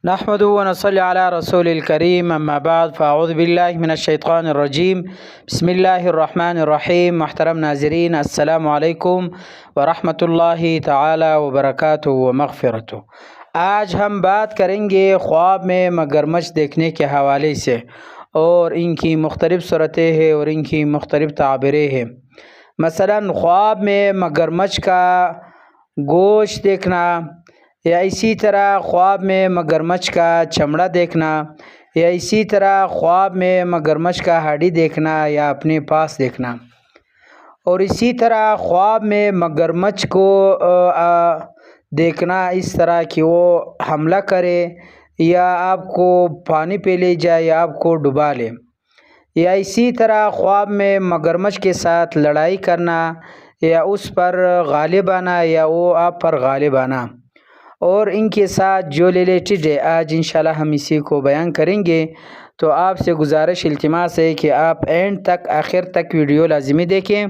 نحمد و نصلی علی رسول الکریم، اما بعد فاعوذ باللہ من الشیطان الرجیم، بسم اللہ الرحمن الرحیم۔ محترم ناظرین، السلام علیکم ورحمۃ اللہ تعالی وبرکاتہ و مغفرتہ۔ آج ہم بات کریں گے خواب میں مگرمچھ دیکھنے کے حوالے سے، اور ان کی مختلف صورتیں ہیں اور ان کی مختلف تعبیریں ہیں۔ مثلا خواب میں مگرمچھ کا گوشت دیکھنا، یا اسی طرح خواب میں مگرمچھ کا چمڑا دیکھنا، یا اسی طرح خواب میں مگرمچھ کا ہڈی دیکھنا یا اپنے پاس دیکھنا، اور اسی طرح خواب میں مگرمچھ کو دیکھنا اس طرح کہ وہ حملہ کرے یا آپ کو پانی پہ لے جائے یا آپ کو ڈبا لے، یا اسی طرح خواب میں مگرمچھ کے ساتھ لڑائی کرنا یا اس پر غالب آنا یا وہ آپ پر غالب آنا، اور ان کے ساتھ جو ریلیٹڈ ہے آج انشاءاللہ ہم اسی کو بیان کریں گے۔ تو آپ سے گزارش التماس ہے کہ آپ اینڈ تک آخر تک ویڈیو لازمی دیکھیں،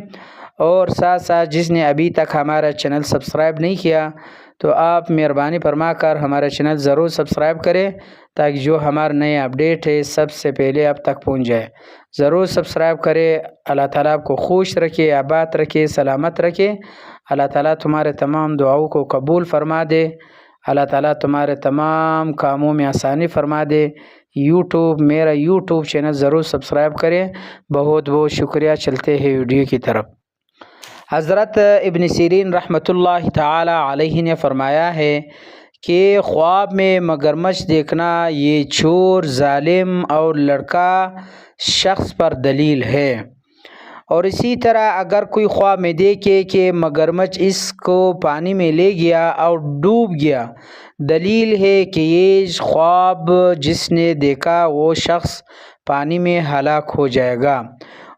اور ساتھ ساتھ جس نے ابھی تک ہمارا چینل سبسکرائب نہیں کیا تو آپ مہربانی فرما کر ہمارا چینل ضرور سبسکرائب کریں، تاکہ جو ہمارا نئے اپڈیٹ ہے سب سے پہلے آپ تک پہنچ جائے۔ ضرور سبسکرائب کریں۔ اللہ تعالیٰ آپ کو خوش رکھے، آباد رکھے، سلامت رکھے۔ اللہ تعالیٰ تمہارے تمام دعاؤں کو قبول فرما دے۔ اللہ تعالیٰ تمہارے تمام کاموں میں آسانی فرما دے۔ میرا یوٹیوب چینل ضرور سبسکرائب کریں۔ بہت بہت شکریہ۔ چلتے ہیں ویڈیو کی طرف۔ حضرت ابن سیرین رحمۃ اللہ تعالی علیہ نے فرمایا ہے کہ خواب میں مگرمچھ دیکھنا یہ چور، ظالم اور لڑکا شخص پر دلیل ہے، اور اسی طرح اگر کوئی خواب میں دیکھے کہ مگرمچھ اس کو پانی میں لے گیا اور ڈوب گیا، دلیل ہے کہ یہ خواب جس نے دیکھا وہ شخص پانی میں ہلاک ہو جائے گا۔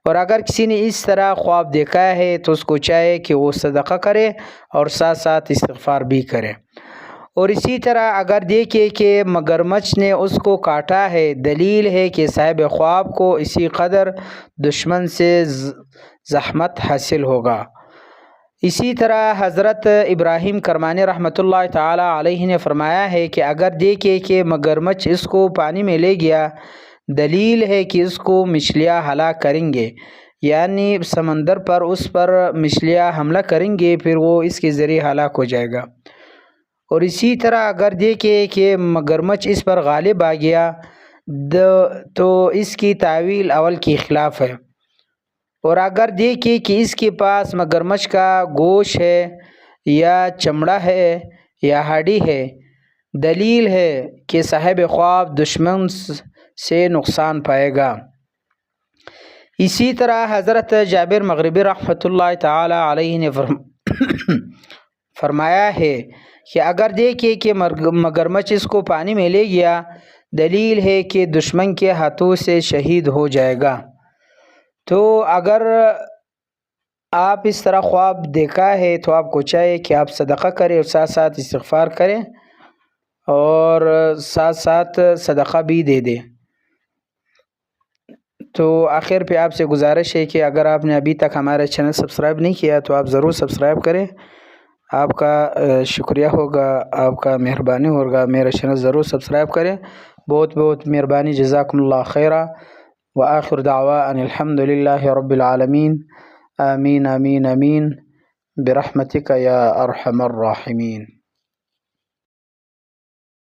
اور اگر کسی نے اس طرح خواب دیکھا ہے تو اس کو چاہے کہ وہ صدقہ کرے اور ساتھ ساتھ استغفار بھی کرے۔ اور اسی طرح اگر دیکھے کہ مگرمچھ نے اس کو کاٹا ہے، دلیل ہے کہ صاحب خواب کو اسی قدر دشمن سے زحمت حاصل ہوگا۔ اسی طرح حضرت ابراہیم کرمانی رحمۃ اللہ تعالی علیہ نے فرمایا ہے کہ اگر دیکھے کہ مگرمچھ اس کو پانی میں لے گیا، دلیل ہے کہ اس کو مچھلیاں ہلاک کریں گے، یعنی سمندر پر اس پر مچھلیاں حملہ کریں گے، پھر وہ اس کے ذریعے ہلاک ہو جائے گا۔ اور اسی طرح اگر دیکھے کہ مگرمچھ اس پر غالب آ گیا تو اس کی تعویل اول کے خلاف ہے۔ اور اگر دیکھے کہ اس کے پاس مگرمچھ کا گوشت ہے یا چمڑا ہے یا ہڈی ہے، دلیل ہے کہ صاحب خواب دشمن سے نقصان پائے گا۔ اسی طرح حضرت جابر مغربی رحمۃ اللہ تعالی علیہ نے فرمایا ہے کہ اگر دیکھے کہ مگرمچھ اس کو پانی میں لے گیا، دلیل ہے کہ دشمن کے ہاتھوں سے شہید ہو جائے گا۔ تو اگر آپ اس طرح خواب دیکھا ہے تو آپ کو چاہیے کہ آپ صدقہ کریں اور ساتھ ساتھ استغفار کریں اور ساتھ ساتھ صدقہ بھی دے دیں۔ تو آخر پہ آپ سے گزارش ہے کہ اگر آپ نے ابھی تک ہمارا چینل سبسکرائب نہیں کیا تو آپ ضرور سبسکرائب کریں۔ آپ کا شکریہ ہوگا، آپ کا مہربانی ہوگا، میرا چینل ضرور سبسکرائب کریں۔ بہت بہت مہربانی۔ جزاکم اللہ خیرہ، وآخر دعوانا ان الحمد للہ رب العالمین۔ آمین آمین آمین برحمتک یا ارحم الراحمین۔